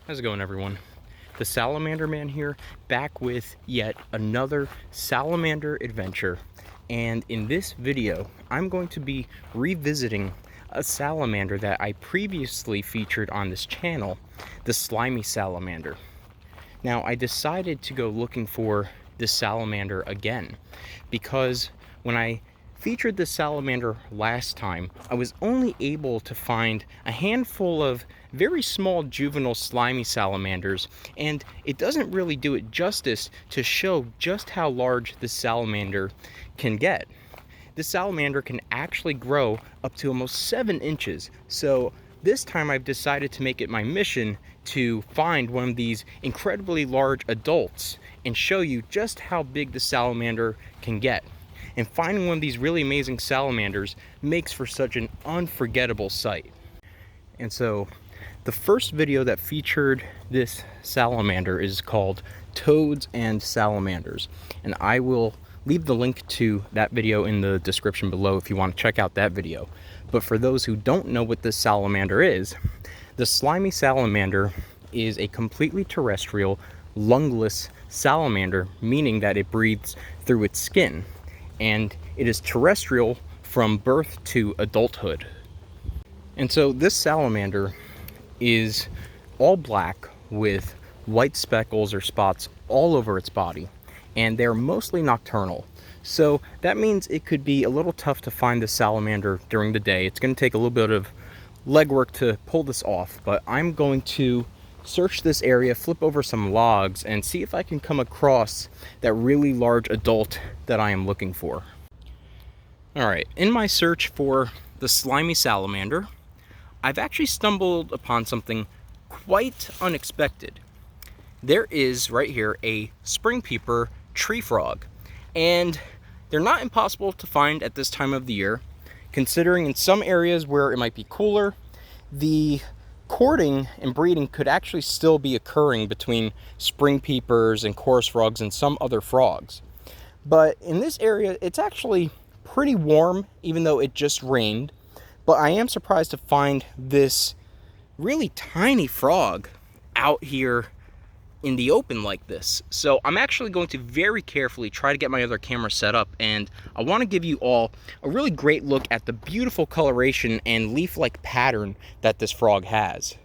How's it going, everyone? The Salamander Man here, back with yet another salamander adventure. And in this video, I'm going to be revisiting a salamander that I previously featured on this channel, the Slimy Salamander. Now, I decided to go looking for this salamander again because when I featured this salamander last time, I was only able to find a handful of very small juvenile slimy salamanders, and it doesn't really do it justice to show just how large this salamander can get. This salamander can actually grow up to almost 7 inches, so this time I've decided to make it my mission to find one of these incredibly large adults and show you just how big the salamander can get. And finding one of these really amazing salamanders makes for such an unforgettable sight. And so the first video that featured this salamander is called Toads and Salamanders, and I will leave the link to that video in the description below if you want to check out that video. But for those who don't know what this salamander is, the slimy salamander is a completely terrestrial, lungless salamander, meaning that it breathes through its skin. And it is terrestrial from birth to adulthood. And so this salamander is all black with white speckles or spots all over its body, and they're mostly nocturnal. So that means it could be a little tough to find the salamander during the day. It's going to take a little bit of legwork to pull this off, but I'm going to search this area, flip over some logs, and see if I can come across that really large adult that I am looking for. Alright, in my search for the slimy salamander, I've actually stumbled upon something quite unexpected. There is right here a spring peeper tree frog, and they're not impossible to find at this time of the year, considering in some areas where it might be cooler, the courting and breeding could actually still be occurring between spring peepers and chorus frogs and some other frogs. But in this area, it's actually pretty warm, even though it just rained. But I am surprised to find this really tiny frog out here in the open like this. So I'm actually going to very carefully try to get my other camera set up, and I want to give you all a really great look at the beautiful coloration and leaf-like pattern that this frog has.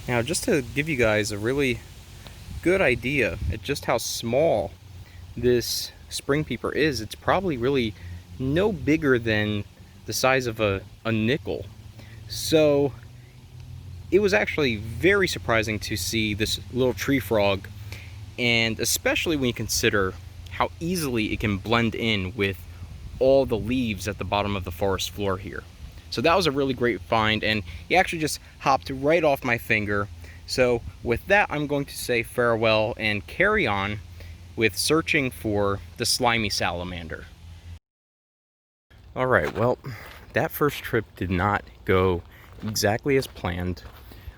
Now, just to give you guys a really good idea at just how small this spring peeper is, it's probably really no bigger than the size of a nickel. So it was actually very surprising to see this little tree frog, and especially when you consider how easily it can blend in with all the leaves at the bottom of the forest floor here. So that was a really great find, and he actually just hopped right off my finger. So with that, I'm going to say farewell and carry on with searching for the slimy salamander. Alright, well, that first trip did not go exactly as planned.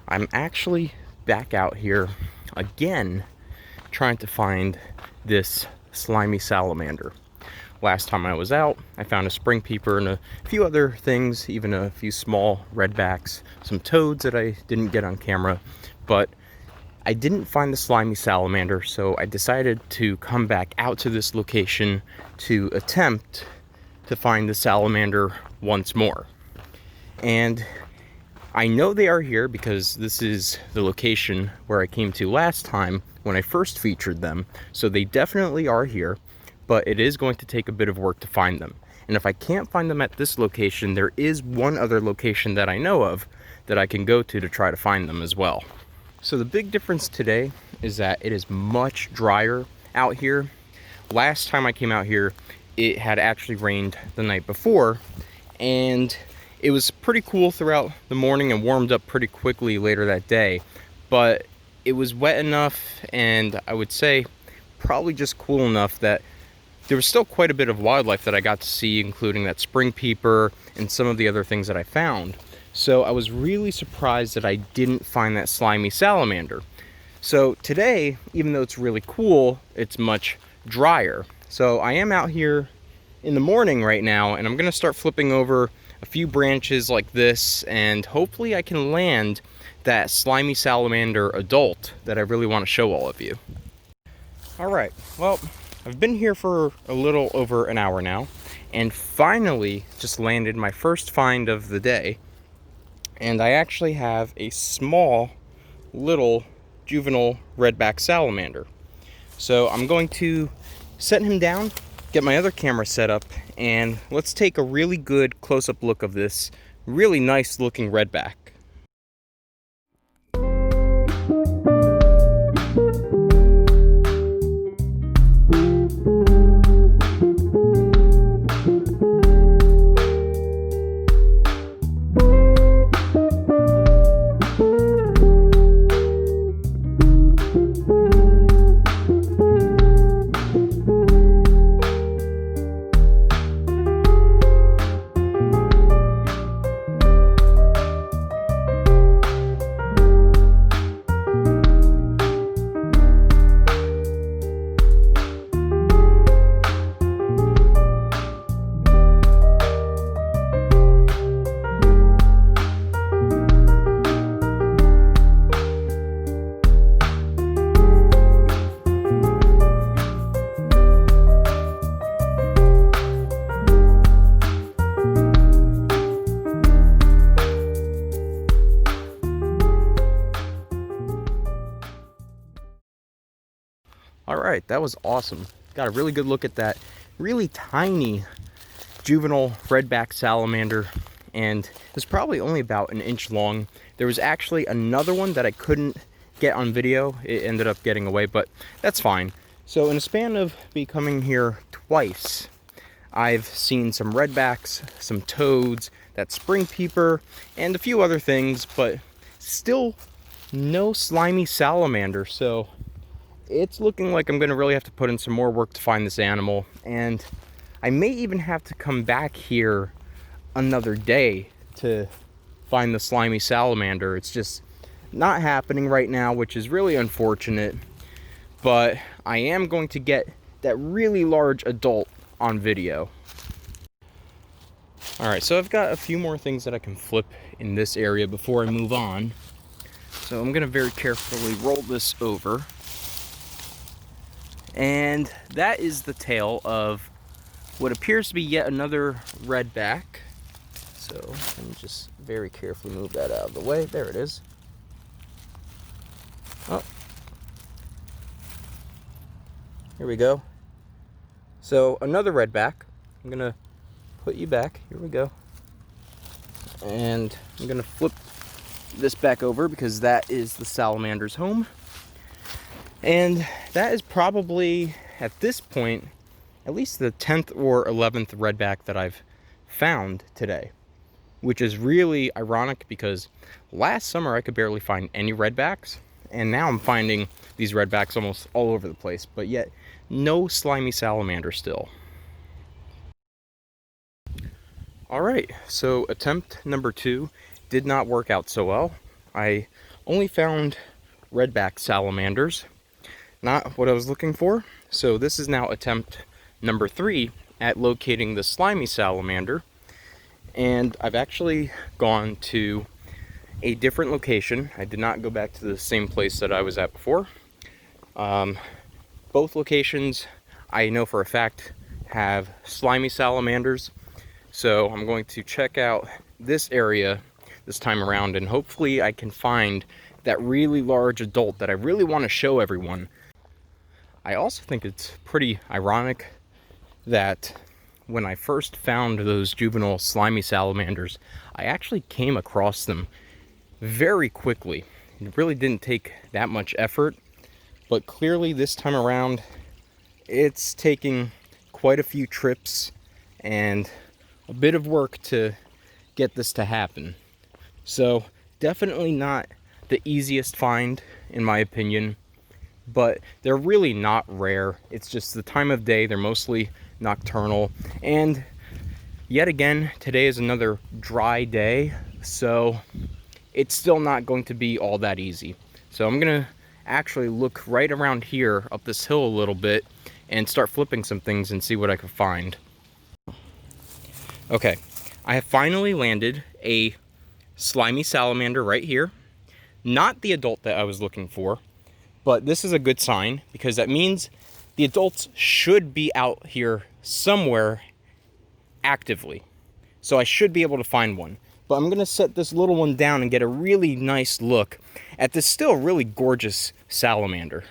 I'm actually back out here again trying to find this slimy salamander. Last time I was out, I found a spring peeper and a few other things, even a few small redbacks, some toads that I didn't get on camera, but I didn't find the slimy salamander, so I decided to come back out to this location to attempt to find the salamander once more. And I know they are here because this is the location where I came to last time when I first featured them. So they definitely are here, but it is going to take a bit of work to find them. And if I can't find them at this location, there is one other location that I know of that I can go to try to find them as well. So the big difference today is that it is much drier out here. Last time I came out here, it had actually rained the night before, and it was pretty cool throughout the morning and warmed up pretty quickly later that day. But it was wet enough, and I would say probably just cool enough that there was still quite a bit of wildlife that I got to see, including that spring peeper and some of the other things that I found. So I was really surprised that I didn't find that slimy salamander. So today, even though it's really cool, it's much drier. So I am out here in the morning right now, and I'm gonna start flipping over a few branches like this, and hopefully I can land that slimy salamander adult that I really want to show all of you. All right, well, I've been here for a little over an hour now, and finally just landed my first find of the day. And I actually have a small little juvenile redback salamander. So I'm going to set him down, get my other camera set up, and let's take a really good close-up look of this really nice looking redback. All right, that was awesome. Got a really good look at that really tiny juvenile redback salamander, and it's probably only about an inch long. There was actually another one that I couldn't get on video. It ended up getting away, but that's fine. So in a span of me coming here twice, I've seen some redbacks, some toads, that spring peeper, and a few other things, but still no slimy salamander. So it's looking like I'm gonna really have to put in some more work to find this animal, and I may even have to come back here another day to find the slimy salamander. It's just not happening right now, which is really unfortunate, but I am going to get that really large adult on video. All right, so I've got a few more things that I can flip in this area before I move on. So I'm gonna very carefully roll this over. And that is the tail of what appears to be yet another redback. So let me just very carefully move that out of the way. There it is. Oh, here we go. So another redback. I'm gonna put you back. Here we go. And I'm gonna flip this back over because that is the salamander's home. And that is probably, at this point, at least the 10th or 11th redback that I've found today, which is really ironic because last summer I could barely find any redbacks, and now I'm finding these redbacks almost all over the place, but yet no slimy salamander still. All right, so attempt number 2 did not work out so well. I only found redback salamanders. Not what I was looking for. So this is now attempt number 3 at locating the slimy salamander. And I've actually gone to a different location. I did not go back to the same place that I was at before. Both locations I know for a fact have slimy salamanders. So I'm going to check out this area this time around, and hopefully I can find that really large adult that I really want to show everyone. I also think it's pretty ironic that when I first found those juvenile slimy salamanders, I actually came across them very quickly. It really didn't take that much effort, but clearly this time around it's taking quite a few trips and a bit of work to get this to happen. So definitely not the easiest find in my opinion, but they're really not rare. It's just the time of day. They're mostly nocturnal, and yet again today is another dry day, so it's still not going to be all that easy. So I'm gonna actually look right around here up this hill a little bit and start flipping some things and see what I can find. Okay, I have finally landed a slimy salamander right here. Not the adult that I was looking for, but this is a good sign because that means the adults should be out here somewhere actively. So I should be able to find one. But I'm gonna set this little one down and get a really nice look at this still really gorgeous salamander.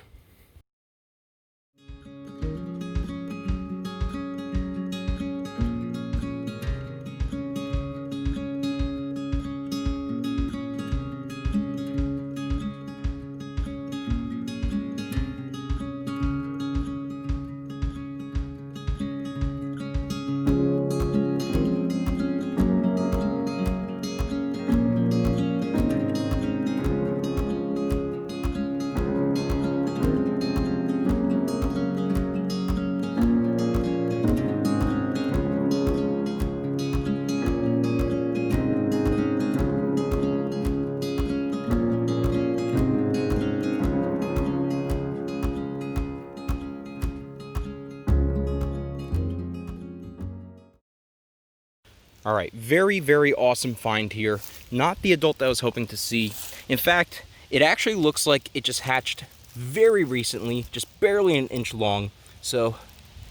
All right, very, very awesome find here. Not the adult that I was hoping to see. In fact, it actually looks like it just hatched very recently, just barely an inch long. So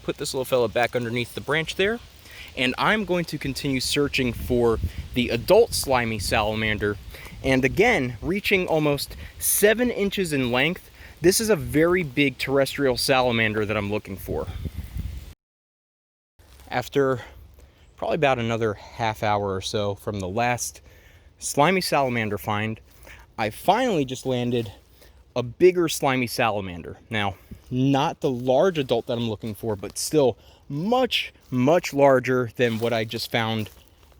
put this little fella back underneath the branch there, and I'm going to continue searching for the adult slimy salamander. And again, reaching almost 7 inches in length, this is a very big terrestrial salamander that I'm looking for. After probably about another half hour or so from the last slimy salamander find, I finally just landed a bigger slimy salamander. Now, not the large adult that I'm looking for, but still much, much larger than what I just found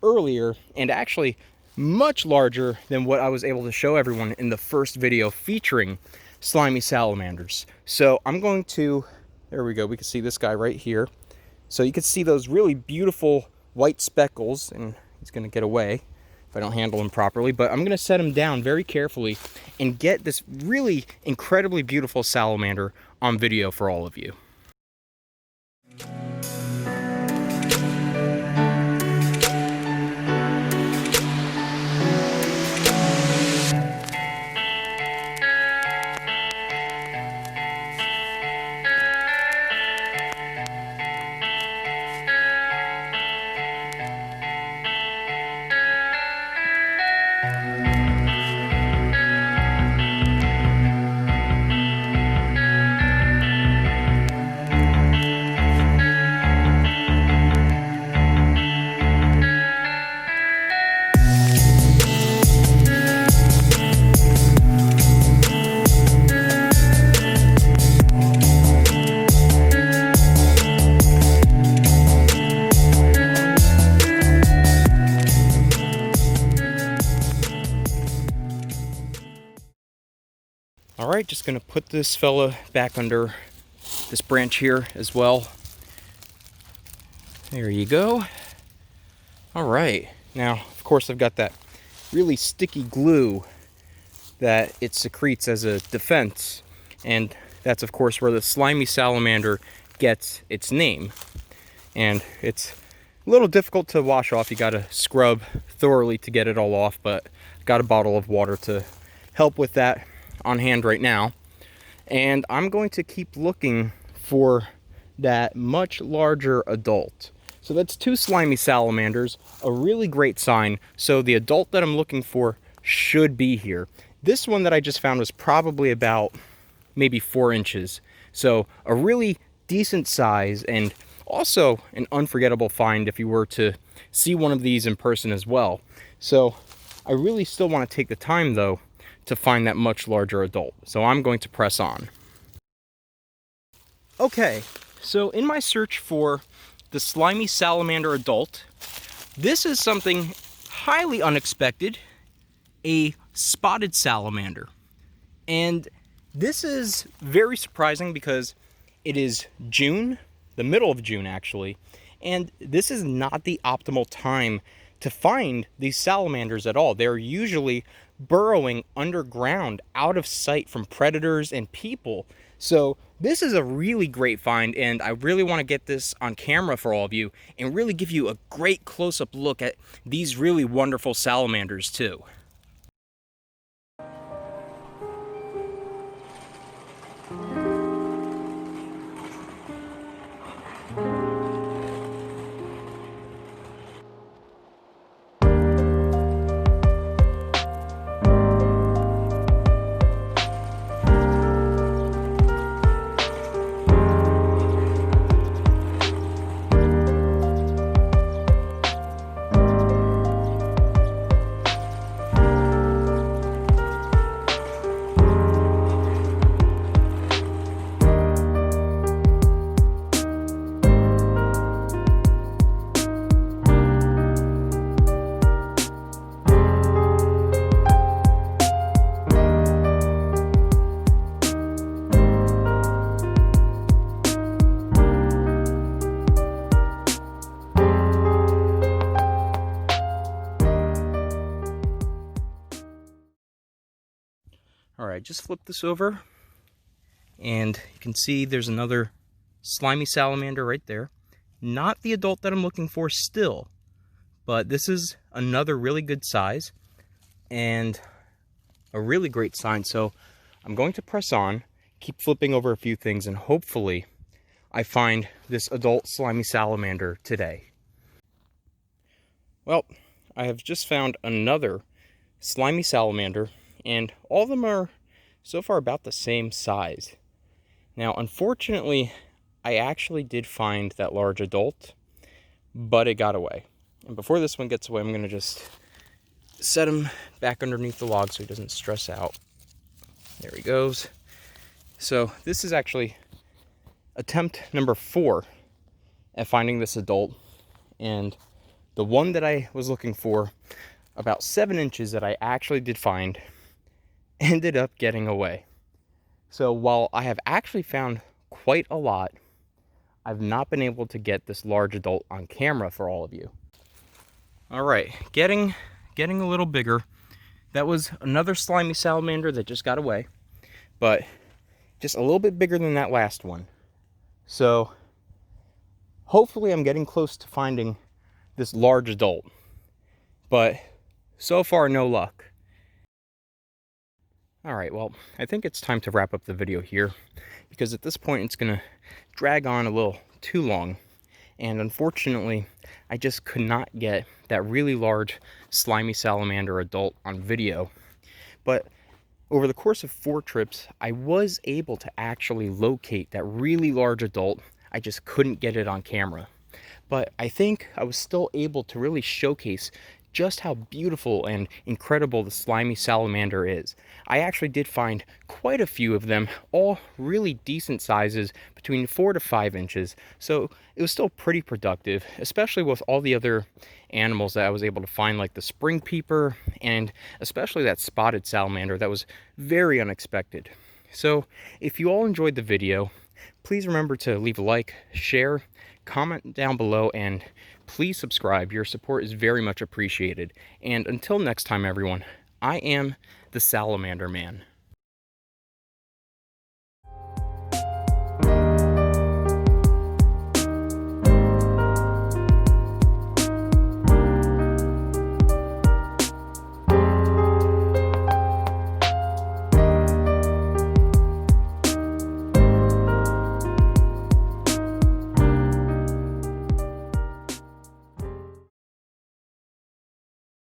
earlier, and actually much larger than what I was able to show everyone in the first video featuring slimy salamanders. So I'm going to, there we go, we can see this guy right here. So you can see those really beautiful white speckles, and he's going to get away if I don't handle him properly, but I'm going to set him down very carefully and get this really incredibly beautiful salamander on video for all of you. All right, just gonna put this fella back under this branch here as well. There you go. All right, now, of course, I've got that really sticky glue that it secretes as a defense, and that's, of course, where the slimy salamander gets its name. And it's a little difficult to wash off. You gotta scrub thoroughly to get it all off, but I've got a bottle of water to help with that on hand right now, and I'm going to keep looking for that much larger adult. So that's 2 slimy salamanders, a really great sign. So the adult that I'm looking for should be here. This one that I just found was probably about maybe 4 inches. So a really decent size, and also an unforgettable find if you were to see one of these in person as well. So I really still want to take the time though to find that much larger adult. So I'm going to press on. Okay, so in my search for the slimy salamander adult, this is something highly unexpected, a spotted salamander. And this is very surprising because it is June, the middle of June actually, and this is not the optimal time to find these salamanders at all. They're usually burrowing underground, out of sight from predators and people. So this is a really great find, and I really want to get this on camera for all of you and really give you a great close-up look at these really wonderful salamanders too. Alright, just flip this over, and you can see there's another slimy salamander right there. Not the adult that I'm looking for still, but this is another really good size, and a really great sign. So I'm going to press on, keep flipping over a few things, and hopefully I find this adult slimy salamander today. Well, I have just found another slimy salamander, and all of them are so far about the same size. Now, unfortunately, I actually did find that large adult, but it got away. And before this one gets away, I'm going to just set him back underneath the log so he doesn't stress out. There he goes. So this is actually attempt number 4 at finding this adult, and the one that I was looking for, about 7 inches, that I actually did find, ended up getting away. So while I have actually found quite a lot, I've not been able to get this large adult on camera for all of you. All right, getting a little bigger. That was another slimy salamander that just got away, but just a little bit bigger than that last one. So hopefully I'm getting close to finding this large adult, but so far no luck. Alright, well, I think it's time to wrap up the video here, because at this point it's going to drag on a little too long, and unfortunately I just could not get that really large slimy salamander adult on video. But over the course of 4 trips, I was able to actually locate that really large adult. I just couldn't get it on camera. But I think I was still able to really showcase just how beautiful and incredible the slimy salamander is. I actually did find quite a few of them, all really decent sizes, between 4 to 5 inches. So it was still pretty productive, especially with all the other animals that I was able to find, like the spring peeper, and especially that spotted salamander that was very unexpected. So if you all enjoyed the video, please remember to leave a like, share, comment down below, and please subscribe. Your support is very much appreciated. And until next time, everyone, I am the Salamander Man.